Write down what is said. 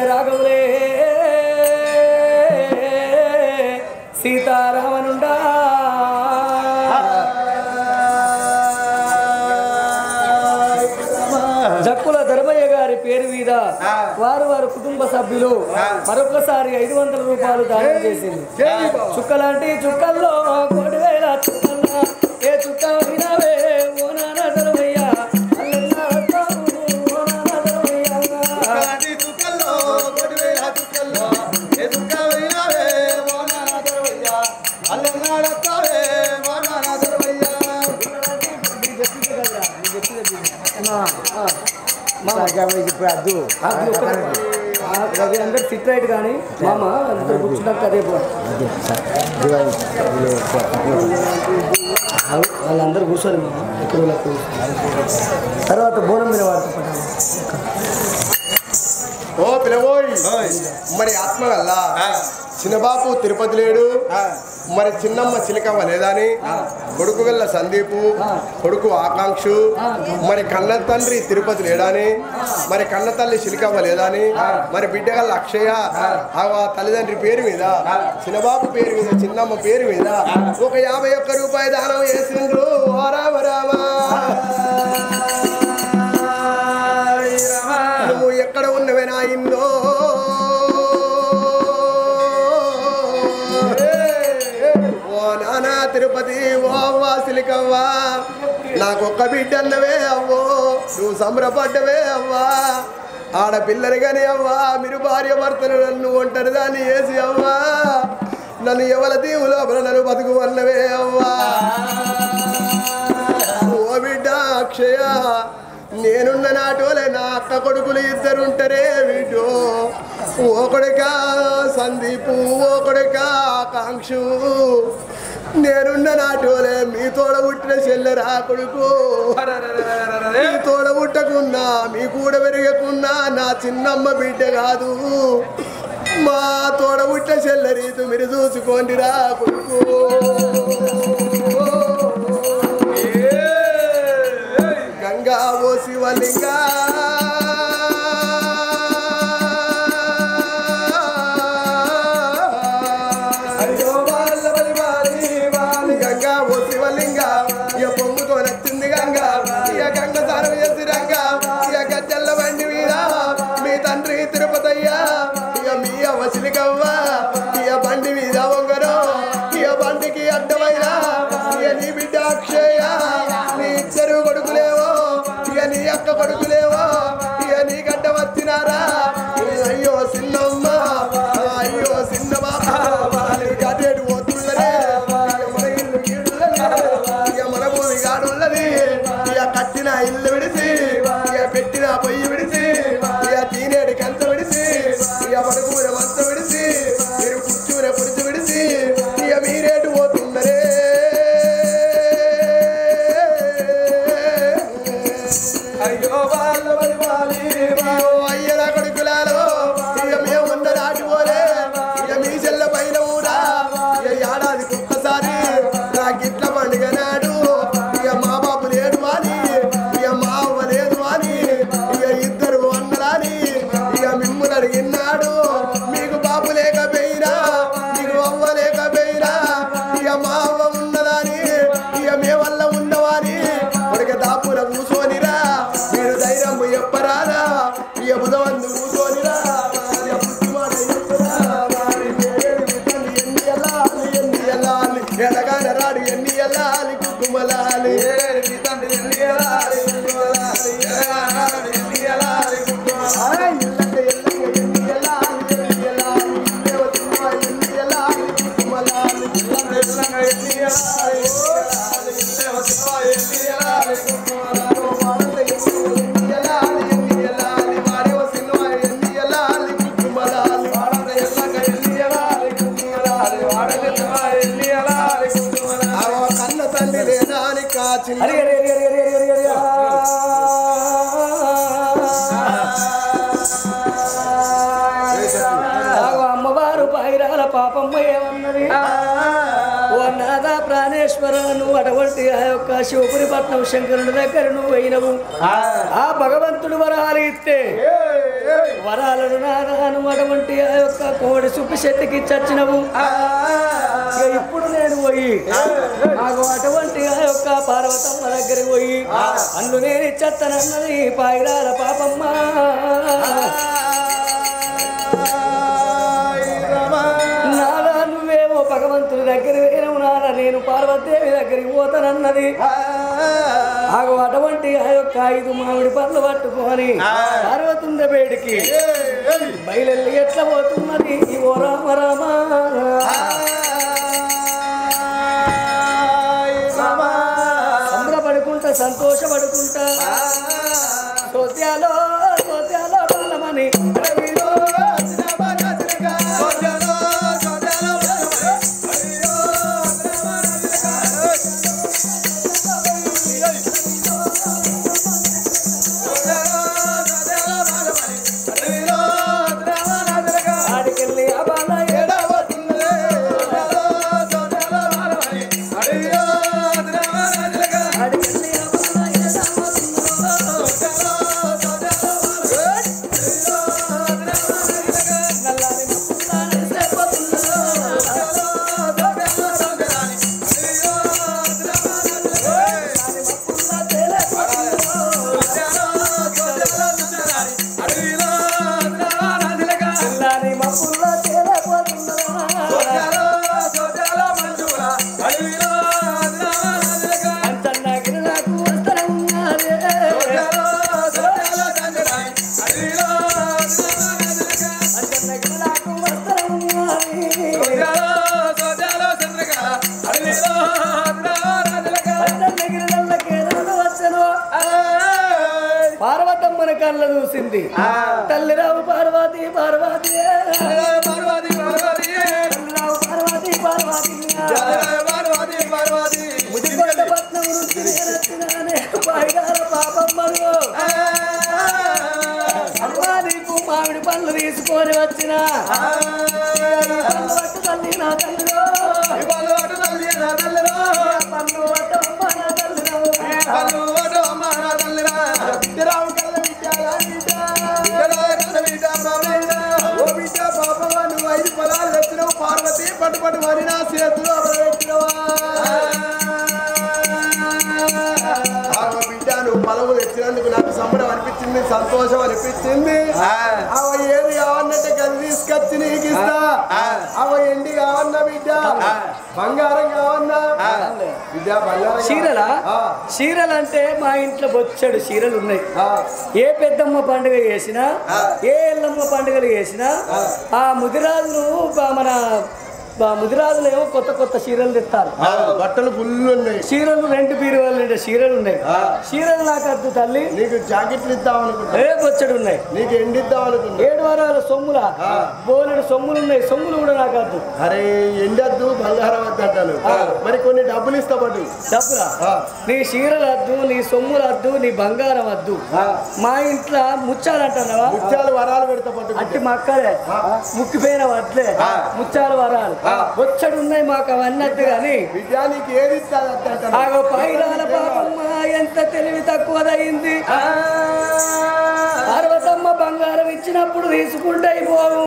రాఘవులే సీతారామనుండా జక్కుల ధర్మయ్య గారి పేరు మీద వారు కుటుంబ సభ్యులు మరొకసారి 500 రూపాయలు దానం చేసింది. చుక్కలాంటి చుక్కల్లో 1,000 చుక్కల్లో ఏ చుక్క వినవే ఓ నాన్న ధర్మయ్య అందరు ఫిట్ రైట్ కానీ మామ అందరు కూర్చున్నాక అదే వాళ్ళందరూ కూర్చోండి మామ ఎక్కడ తర్వాత బోనం మీద వాడుతూ ఓ పిలవోయ్ మరి ఆత్మ వల్ల చిన్నబాబు తిరుపతి లేడు, మరి చిన్నమ్మ చిలకమ్మ లేదని, కొడుకు వెళ్ళ సందీపు, కొడుకు ఆకాంక్షు, మరి కన్న తండ్రి తిరుపతి లేడని, మరి కన్న తల్లి చిలకమ్మ లేదని, మరి బిడ్డగల్ల అక్షయ ఆ తల్లిదండ్రి పేరు మీద, చిన్నబాబు పేరు మీద, చిన్నమ్మ పేరు మీద ఒక 51 రూపాయలు దానం చేసిండ్రు. ఓ రామ రామ నువ్వు ఎక్కడ ఉన్నవే నా ఇన్నో నానా తిరుపతి ఓ అవ్వా సిలికవ్వా నాకొక్క బిడ్డ అన్నవే అవ్వో నువ్వు సంబరపడ్డవే అవ్వా ఆడపిల్లని కానీ అవ్వా మీరు భార్య భర్తలు నన్ను ఒంటరి దాన్ని వేసి అవ్వా నన్ను ఎవల దీవులో నన్ను బతుకు అన్నవే అవ్వా ఓ బిడ్డ అక్షయ నేనున్న నాటోలే నా అక్క కొడుకులు 2 ఉంటారే వీటో ఓ కొడుక సందీపు ఓ కొడుక ఆకాంక్షు నేనున్న నాటోలే మీ తోడ పుట్టిన చెల్లెరా కొడుకు మీ తోడ పుట్టకున్నా మీ కూడా పెరగకున్నా నా చిన్నమ్మ బిడ్డ కాదు మా తోడ పుట్టిన చెల్లెరీతు మీరు చూసుకోండిరా కొడుకు గంగా ఓ శివలింగా గంగా ఓ శివలింగా ఇక పొంగుతో నచ్చింది గంగా ఇక గంగ సారం చేసి రంగా ఇక గజ్జల్ల బండి మీద మీ తండ్రి తిరుపతయ్యా ఇక మీ అవ్వ చిలికవ్వ ఇక బండి మీద వంగరు ఇక బండికి అడ్డమైనా ఇక నీ బిడ్డ అక్షయ నీ 2 కొడుకులేవో ఇక నీ అక్క కొడుకులేవో ఇక నీ గడ్డ వచ్చినారా అయ్యో చిన్నమ్మ అయ్యో చిన్న బాబా గడ్డేడు పోతున్నదే మన ఇల్లు ఇక మన భూమి గాడున్నది ఇక కట్టిన ఇల్లు విడిచి ఇక పెట్టిన పొయ్యి విడిచి ఇక తీనేడు కంచ విడిచి ఇక పడుకునే మంచ విడిచి మీరు కూర్చునే పుడిచి విడిచి ఇక మీరేటు పోతున్నరే అయ్యో అయ్యల కొడుకులాలో ఇక మేము ఉన్న నాటిపోలే ఇక మీ చెల్ల పైన ఊరా ఇక ఏడాదికి ఒక్కసారి నా గిట్ల పండుగ నాడు ఇక మా బాబు లేడు అని ఇక మా అవ్వ లేదు అని ఇక 2 అన్నలాని ఇక మిమ్మల్ని అడిగినాడు మీకు బాబు లేకపోయినా మీకు అవ్వ లేకపోయినా ఇక మా అవ్వ ఉన్నదాని ఇక మే వల్ల ఉన్నవాని కొడుక దాపుర కూర్చొనిరా మీరు ధైర్యం చెప్పరాదా ఇక పరమేశ్వర నువ్వు అటువంటి ఆ యొక్క శివపురిపట్నం శంకరుని దగ్గర నువ్వు అయినవు ఆ భగవంతుడు వరాలు ఇస్తే వరాలను నాను అటువంటి ఆ యొక్క కోడి సుప్పి చెట్టుకి చచ్చినవు ఇప్పుడు నేను పోయి నాకు అటువంటి ఆ యొక్క పార్వతమ్మ దగ్గరికి పోయి అన్ను నేను ఇచ్చేస్తానన్నది పాయిరాల పాపమ్మ నాదా నువ్వేమో భగవంతుడి దగ్గర వేయవు నాదా నేను పార్వతీదేవి దగ్గరికి పోతానన్నది ఆగు అటువంటి ఆ యొక్క 5 మామిడి పండ్లు పట్టుకొని పార్వతుంద బయటికి బయలెల్లి ఎట్లా పోతున్నది ఓ రామ రామ సంబరపడుకుంటా సంతోషపడుకుంటా సోత్యాలో సోత్యాలో బలమని పార్వతమ్మని కళ్ళ చూసింది తల్లిరావు పార్వతి పార్వతి పార్వతి పార్వతి తల్లిరావు పార్వతి పార్వతి పార్వతి ముదిపట్నం రుచినే పాయిగాల పాపమ్మలు అమ్మా నీకు మామిడి పండ్లు తీసుకొని వచ్చిన తల్లి నా తల్లిలో పండ్లు పట్టమ్మ నా తల్లిలో పార్వతి పట్టుపట్టు మరి నా చేతులు బిడ్డ నువ్వు పొలము తెచ్చినందుకు నాకు సంబరం అనిపించింది సంతోషం అనిపించింది అవ ఏది కావన్నట్టే గది తీసుకొచ్చి నీకు ఇస్తా అవ ఎండి కావన్నా బిడ్డ బంగారం కావన్నా బిడ్డ బంగారం చీరలా చీరలు అంటే మా ఇంట్లో బొచ్చడు చీరలు ఉన్నాయి ఏ పెద్దమ్మ పండుగ చేసినా ఏ ఎల్లమ్మ పండుగలు చేసినా ఆ ముదిరాజులు మన ముదిరాజులు ఏమో కొత్త కొత్త చీరలు తెస్తారు బట్టలు ఫుల్ ఉన్నాయి చీరలు 2 బీరువాళ్ళు చీరలు ఉన్నాయి చీరలు నాకు వద్దు తల్లి నీకు జాకెట్లు ఇద్దాం అనుకుంటా ఏ బొచ్చడు ఉన్నాయి నీకు ఎండిద్దాం అనుకుంటా 7 వారాల సొమ్ముల బోలెడు సొమ్ములు ఉన్నాయి సొమ్ములు కూడా నాకు వద్దు అరే ఎండద్దు బంగారం వద్దు అంటాను మరి కొన్ని డబ్బులు ఇస్తా పట్టు డబ్బులా నీ చీరలు వద్దు నీ సొమ్ములు వద్దు నీ బంగారం వద్దు మా ఇంట్లో ముచ్చాలు అంటున్నావా ముత్యాలు వరాలు పెడతా పట్టు అట్టి మక్కలే ముక్కిపోయిన వడ్లే ముచ్చాలు వరాలు వచ్చడు ఉన్నాయి మాకు అవన్నట్టు గాని విద్యానికి ఏది ఆగో పైరాల పాపమ్మ ఎంత తెలివి తక్కువదయింది పార్వతమ్మ బంగారం ఇచ్చినప్పుడు తీసుకుంటే అయిపోవు